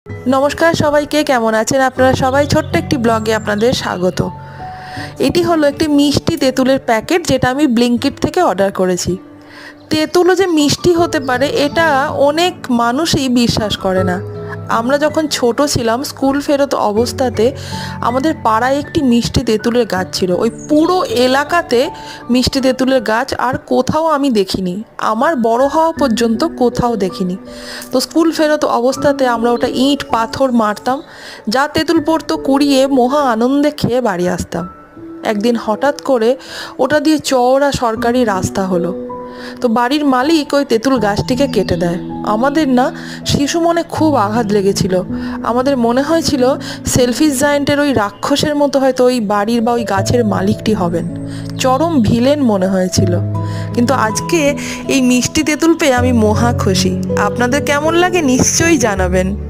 নমস্কার সবাইকে, কেমন আছেন আপনারা সবাই? ছোট্ট একটি ব্লগে আপনাদের স্বাগত। এটি হলো একটি মিষ্টি তেঁতুলের প্যাকেট, যেটা আমি ব্লিঙ্কিট থেকে অর্ডার করেছি। তেঁতুলও যে মিষ্টি হতে পারে এটা অনেক মানুষই বিশ্বাস করে না। আমরা যখন ছোট ছিলাম, স্কুল ফেরত অবস্থাতে আমাদের পাড়ায় একটি মিষ্টি তেঁতুলের গাছ ছিল। ওই পুরো এলাকাতে মিষ্টি তেঁতুলের গাছ আর কোথাও আমি দেখিনি, আমার বড় হওয়া পর্যন্ত কোথাও দেখিনি। তো স্কুল ফেরত অবস্থাতে আমরা ওটা ইট পাথর মারতাম, যা তেঁতুল পড়তো কুড়িয়ে মহা আনন্দে খেয়ে বাড়ি আসতাম। একদিন হঠাৎ করে ওটা দিয়ে চওড়া সরকারি রাস্তা হলো। তো বাড়ির মালিক ওই তেঁতুল গাছটিকে কেটে দেয়। আমাদের না শিশু মনে খুব আঘাত লেগেছিল। আমাদের মনে হয়েছিল সেলফিশ জায়েন্টের ওই রাক্ষসের মতো হয়তো ওই বাড়ির বা ওই গাছের মালিকটি হবেন। চরম ভিলেন মনে হয়েছিল। কিন্তু আজকে এই মিষ্টি তেঁতুল পেয়ে আমি মহা খুশি। আপনাদের কেমন লাগে নিশ্চয়ই জানাবেন।